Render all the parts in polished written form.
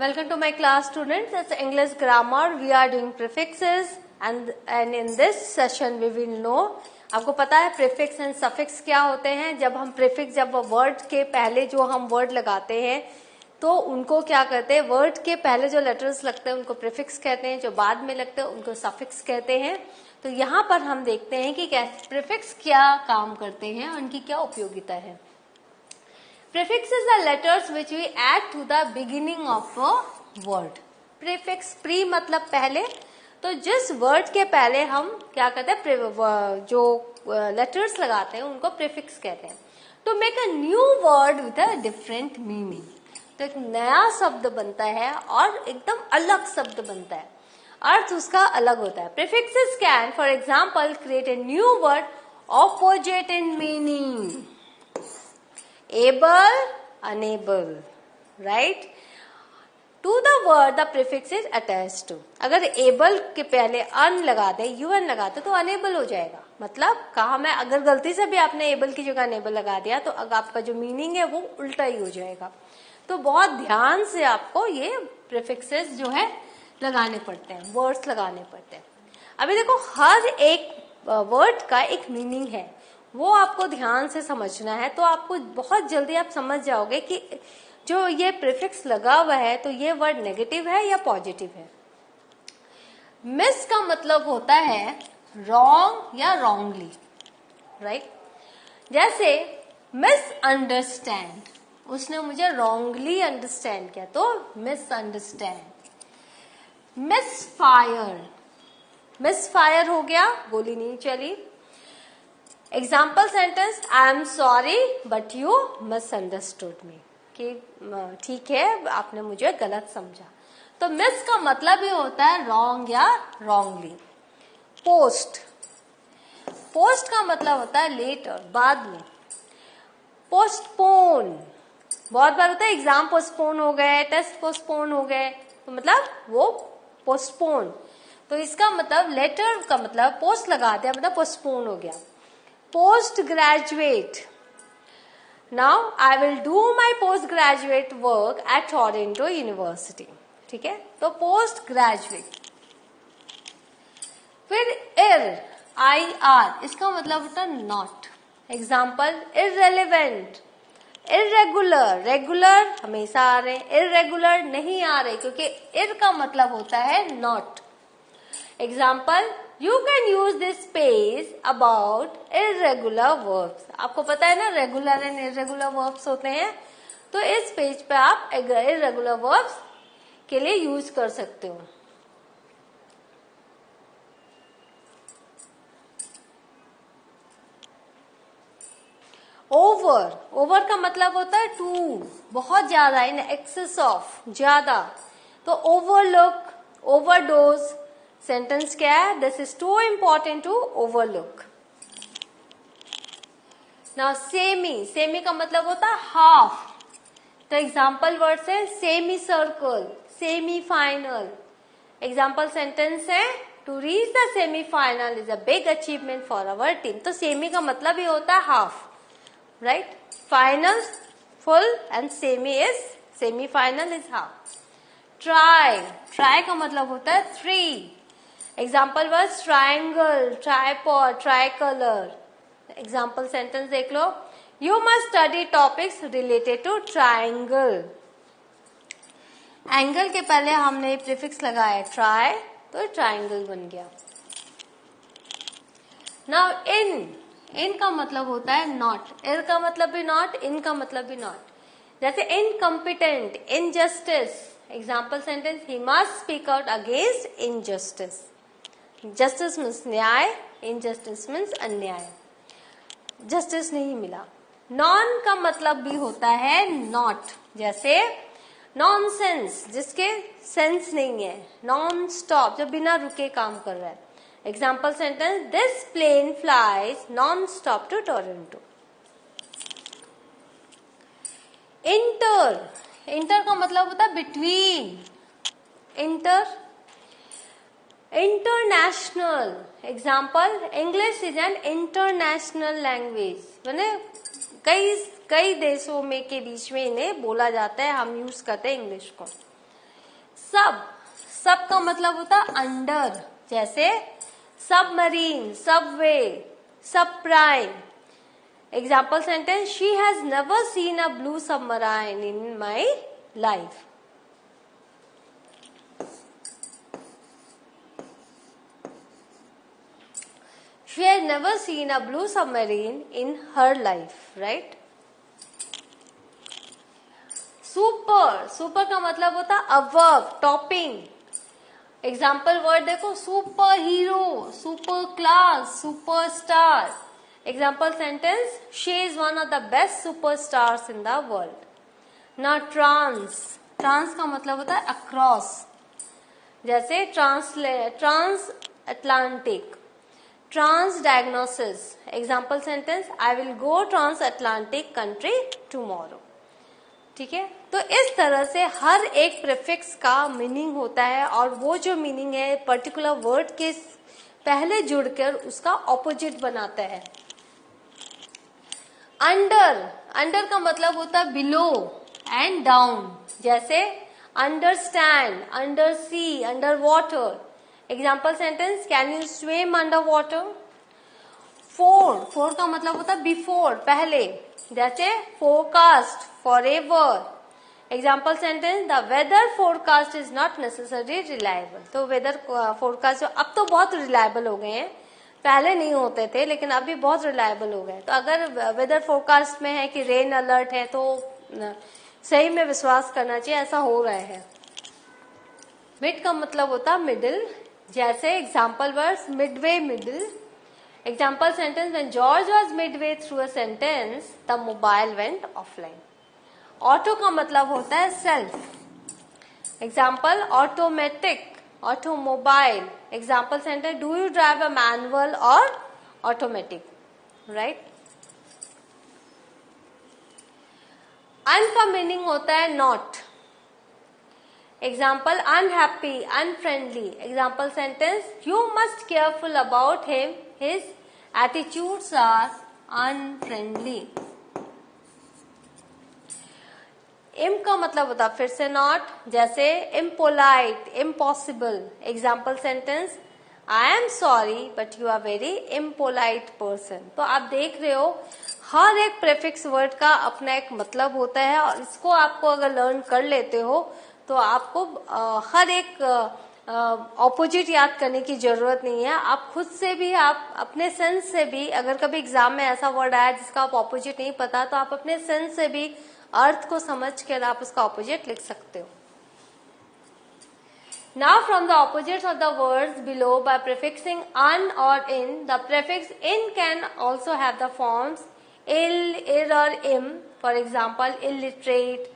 Welcome to my class, students. It's English grammar. We are doing prefixes and in this session we will know. आपको पता है prefix and suffix क्या होते हैं. जब हम प्रीफिक्स जब वर्ड के पहले जो हम वर्ड लगाते हैं तो उनको क्या कहते हैं, वर्ड के पहले जो लेटर्स लगते हैं उनको प्रीफिक्स कहते हैं, जो बाद में लगते हैं उनको सफिक्स कहते हैं. तो यहाँ पर हम देखते हैं कि प्रीफिक्स क्या काम करते हैं और उनकी क्या उपयोगिता है. Prefixes are letters which we add to the beginning of a word. Prefix pre मतलब पहले, तो जिस word के पहले हम क्या कहते हैं, जो letters लगाते हैं उनको prefix कहते हैं. To make a new word with a different meaning. तो एक नया शब्द बनता है और एकदम अलग शब्द बनता है, अर्थ उसका अलग होता है. Prefixes can, for example, create a new word opposite in meaning. Able, unable, right? To the word the prefix is attached to. अगर able के पहले un लगा दे, un लगा दे तो unable हो जाएगा. मतलब कहा मैं, अगर गलती से भी आपने able की जगह unable लगा दिया तो अगर आपका जो मीनिंग है वो उल्टा ही हो जाएगा. तो बहुत ध्यान से आपको ये प्रीफिक्सेस जो है लगाने पड़ते हैं, वर्ड्स लगाने पड़ते हैं. अभी देखो, हर एक वर्ड का एक मीनिंग है, वो आपको ध्यान से समझना है. तो आपको बहुत जल्दी आप समझ जाओगे कि जो ये प्रीफिक्स लगा हुआ है तो ये वर्ड नेगेटिव है या पॉजिटिव है. मिस का मतलब होता है रॉन्ग या रॉन्गली, राइट. जैसे मिस अंडरस्टैंड, उसने मुझे रॉन्गली अंडरस्टैंड किया तो misunderstand. Misfire, misfire हो गया, गोली नहीं चली. Example sentence, I am sorry but you misunderstood me, कि ठीक है आपने मुझे गलत समझा. तो मिस का मतलब ही होता है रॉन्ग या रॉन्गली. पोस्ट, पोस्ट का मतलब होता है लेटर, बाद में. पोस्टपोन, बहुत बार होता है एग्जाम पोस्टपोन हो गए, टेस्ट पोस्टपोन हो गए, तो मतलब वो पोस्टपोन. तो इसका मतलब लेटर का मतलब पोस्ट लगा दिया मतलब पोस्टपोन हो गया. Post graduate, now I will do my post graduate work at Toronto university. ठीक है, तो पोस्ट ग्रेजुएट. फिर IR, इसका मतलब होता है not. Example, irrelevant, irregular, regular हमेशा आ रहे हैं, इरेगुलर नहीं आ रहे क्योंकि इर का मतलब होता है not. Example, you can use this page about irregular verbs. आपको पता है ना रेगुलर एंड इरेगुलर वर्ब्स होते हैं, तो इस पेज पे आप इरेगुलर वर्ब्स के लिए यूज कर सकते हो. ओवर, ओवर का मतलब होता है टू, बहुत ज्यादा, इन एक्सेस ऑफ, ज्यादा. तो ओवरलुक, ओवरडोज. सेंटेंस क्या है, this is too important to overlook. Now semi, semi का मतलब होता है हाफ. तो एग्जाम्पल वर्ड है semicircle, semi final. Example sentence है, to reach the semi final is a big achievement for our team. तो सेमी का मतलब ही होता है half, right. Final full and semi is, semi final is half. Tri, tri का मतलब होता है three. Example word triangle, tripod, tricolour. Example sentence देख लो, you must study topics related to triangle. Angle के पहले हमने प्रीफिक्स लगाया ट्राई, तो ट्राइंगल बन गया. नाउ इन, इन का मतलब होता है नॉट. एर का मतलब भी नॉट, इन का मतलब भी नॉट. जैसे incompetent, injustice. Example sentence, he must speak out against injustice. Justice means न्याय, इनजस्टिस मीन्स अन्याय, जस्टिस नहीं मिला. नॉन का मतलब भी होता है नॉट. जैसे नॉनसेंस, जिसके सेंस नहीं है. नॉन स्टॉप, जब बिना रुके काम कर रहा है. Example sentence, this plane flies non stop to Toronto. Inter, inter का मतलब होता है between. Inter. International, example, English is an international language. मैंने कई देशों में के बीच में इन्हें बोला जाता है, हम यूज करते हैं इंग्लिश को. सब, सब का मतलब होता है अंडर, जैसे submarine, subway, subprime. Example sentence, she has never seen a blue submarine in my life. She has never seen a blue submarine in her life, right? Super, super का मतलब होता है अबव, टॉपिंग। एग्जाम्पल वर्ड देखो, super hero, super class, super star. Example sentence, she is one of the best super stars in the world. ना trans, trans का मतलब होता है अक्रॉस, जैसे trans Atlantic. Trans diagnosis, example sentence, I will go trans Atlantic country tomorrow. ठीक है, तो इस तरह से हर एक प्रीफिक्स का मीनिंग होता है, और वो जो मीनिंग है पर्टिकुलर वर्ड के पहले जुड़कर उसका ऑपोजिट बनाता है। अंडर, अंडर का मतलब होता है बिलो एंड डाउन, जैसे understand, under sea, under water. Example sentence, can you swim under water. Fore, fore का मतलब होता है बिफोर, पहले, जैसे forecast, forever. Example sentence, the weather forecast is not necessary reliable. तो वेदर फोरकास्ट अब तो बहुत रिलायबल हो गए हैं, पहले नहीं होते थे लेकिन अभी बहुत रिलायबल हो गए। तो अगर वेदर फोरकास्ट में है कि रेन अलर्ट है तो सही में विश्वास करना चाहिए, ऐसा हो रहा है। मिड का मतलब होता है मिडिल, जैसे example words, Midway, middle. Example sentence, when George was Midway through a sentence the mobile went offline. Auto का मतलब होता है self. Example, automatic, automobile. Example sentence, do you drive a manual और ऑटोमेटिक, राइट। अन का meaning होता है not. Example, unhappy, unfriendly. Example sentence, you must careful about him. His attitudes are unfriendly. Im का मतलब होता है फिर से not, जैसे impolite, impossible. Example sentence, I am sorry but you are very impolite person. तो आप देख रहे हो हर एक प्रीफिक्स वर्ड का अपना एक मतलब होता है, और इसको आपको अगर लर्न कर लेते हो तो आपको हर एक ऑपोजिट याद करने की जरूरत नहीं है। आप खुद से भी, आप अपने सेंस से भी, अगर कभी एग्जाम में ऐसा वर्ड आया जिसका आप ऑपोजिट नहीं पता, तो आप अपने सेंस से भी अर्थ को समझ कर आप उसका ऑपोजिट लिख सकते हो। Now from the opposites of the words below by prefixing un or in, the prefix in can also have the forms ill, ir or im. For example, illiterate,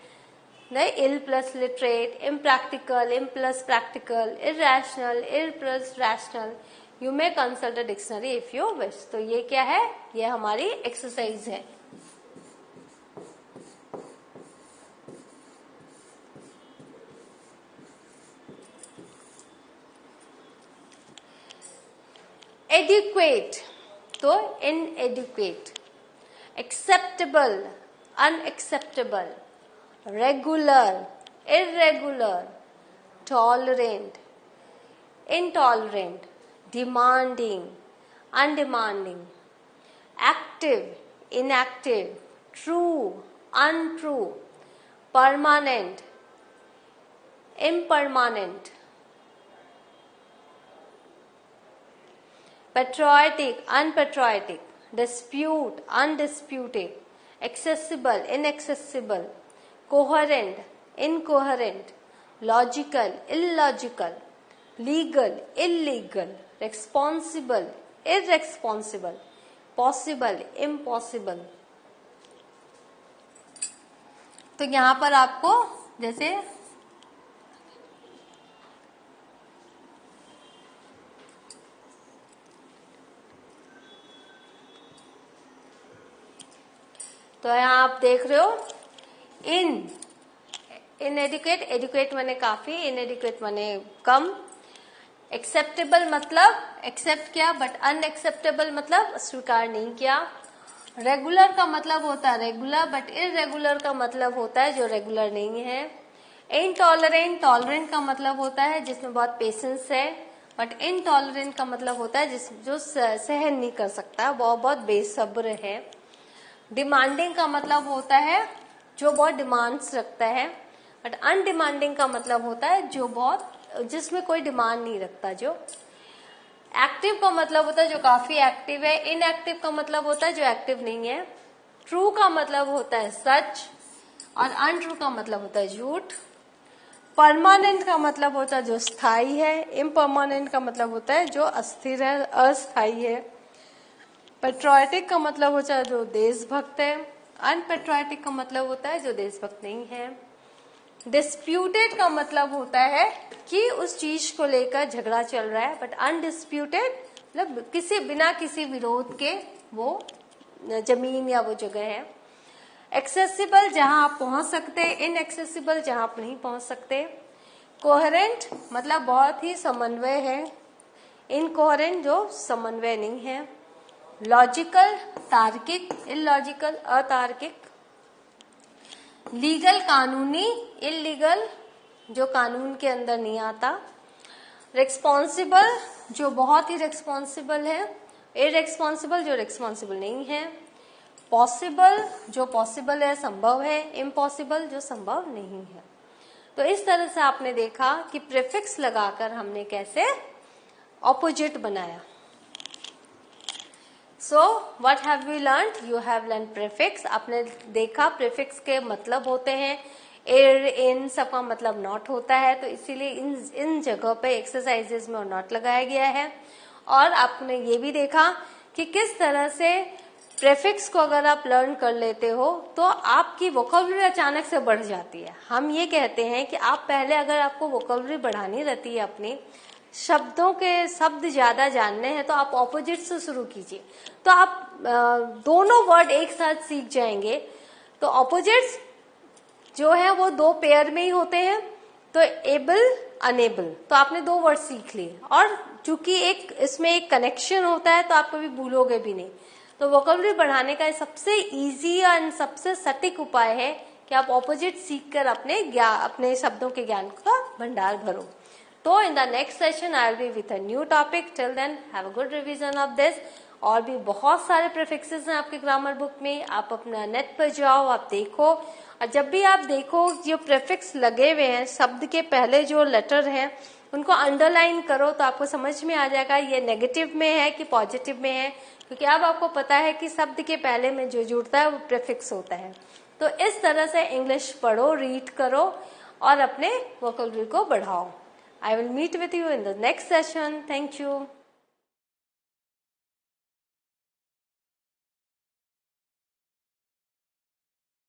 ill plus literate, impractical, im plus practical, irrational, ir plus rational. You may consult a dictionary if you wish. तो ये क्या है, ये हमारी exercise है। Adequate तो inadequate, acceptable, unacceptable, regular, irregular, tolerant, intolerant, demanding, undemanding, active, inactive, true, untrue, permanent, impermanent, patriotic, unpatriotic, dispute, undisputed, accessible, inaccessible, coherent, incoherent, logical, illogical, legal, illegal, responsible, irresponsible, possible, impossible. तो यहां पर आपको जैसे तो यहाँ आप देख रहे हो इनएडिक्वेट, एडिक्वेट माने काफी, इनएडिक्वेट माने कम, एक्सेप्टेबल मतलब एक्सेप्ट किया बट अनएक्सेप्टेबल मतलब स्वीकार नहीं किया, रेगुलर का मतलब होता है रेगुलर बट इरेगुलर का मतलब होता है जो रेगुलर नहीं है, इनटॉलरेंट, टॉलरेंट का मतलब होता है जिसमें बहुत पेशेंस है, बट इनटॉलरेंट का मतलब होता है जो सहन नहीं कर सकता, वो बहुत बेसब्र है। डिमांडिंग का मतलब होता है जो बहुत डिमांड्स रखता है, बट अनडिमांडिंग का मतलब होता है जिसमें कोई डिमांड नहीं रखता। जो एक्टिव का मतलब होता है जो काफी एक्टिव है। इनएक्टिव का मतलब होता है जो एक्टिव नहीं है। ट्रू का मतलब होता है सच, और अनट्रू का मतलब होता है झूठ। परमानेंट का मतलब होता है जो स्थायी है। इम्परमानेंट का मतलब होता है जो अस्थिर है, अस्थायी है। पेट्रियोटिक का मतलब होता है जो देशभक्त है। अनपेट्रियोटिक का मतलब होता है जो देशभक्त नहीं है। डिस्प्यूटेड का मतलब होता है कि उस चीज को लेकर झगड़ा चल रहा है, बट अनडिस्प्यूटेड मतलब बिना किसी विरोध के वो जमीन या वो जगह है। एक्सेसिबल जहां आप पहुंच सकते, इनएक्सेसिबल जहां आप नहीं पहुंच सकते। कोहेरेंट मतलब बहुत ही समन्वय है। इनकोहेरेंट जो समन्वय नहीं है। लॉजिकल तार्किक, इलॉजिकल अतार्किक। लीगल कानूनी, इलीगल जो कानून के अंदर नहीं आता। रिस्पॉन्सिबल जो बहुत ही रिस्पॉन्सिबल है। इरेस्पॉन्सिबल जो रिस्पॉन्सिबल नहीं है। पॉसिबल जो पॉसिबल है, संभव है। इम्पॉसिबल जो संभव नहीं है। तो इस तरह से आपने देखा कि प्रीफिक्स लगाकर हमने कैसे ऑपोजिट बनाया। So what have we learned? You have learn prefix. आपने देखा प्रीफिक्स के मतलब होते हैं एर, इन, सबका मतलब नॉट होता है, तो इसीलिए इन जगह पे एक्सरसाइजेस में नॉट लगाया गया है। और आपने ये भी देखा कि किस तरह से प्रीफिक्स को अगर आप लर्न कर लेते हो तो आपकी वोकैबुलरी अचानक से बढ़ जाती है। हम ये कहते हैं कि आप पहले अगर आपको वोकैबुलरी बढ़ानी रहती है, अपनी शब्दों के शब्द ज्यादा जानने हैं, तो आप ऑपोजिट से शुरू कीजिए, तो आप दोनों वर्ड एक साथ सीख जाएंगे। तो ऑपोजिट्स जो है वो दो पेयर में ही होते हैं, तो एबल, अनेबल, तो आपने दो वर्ड सीख लिए, और चूंकि इसमें एक कनेक्शन होता है तो आप कभी भूलोगे भी नहीं। तो वोकैबुलरी बढ़ाने का सबसे इजी एंड सबसे सटीक उपाय है कि आप ऑपोजिट सीखकर अपने शब्दों के ज्ञान का भंडार भरो। तो in the next session I will be with a new topic. Till then have a good revision of this. और भी बहुत सारे प्रीफिक्सेस हैं आपके ग्रामर बुक में, आप अपना नेट पर जाओ, आप देखो, और जब भी आप देखो जो प्रीफिक्स लगे हुए हैं शब्द के पहले जो लेटर हैं उनको अंडरलाइन करो, तो आपको समझ में आ जाएगा ये नेगेटिव में है कि पॉजिटिव में है, क्योंकि अब आपको पता है कि शब्द के पहले में जो जुड़ता है वो प्रीफिक्स होता है। तो इस तरह से इंग्लिश पढ़ो, रीड करो और अपने वोकैबुलरी को बढ़ाओ। I will meet with you in the next session. Thank you.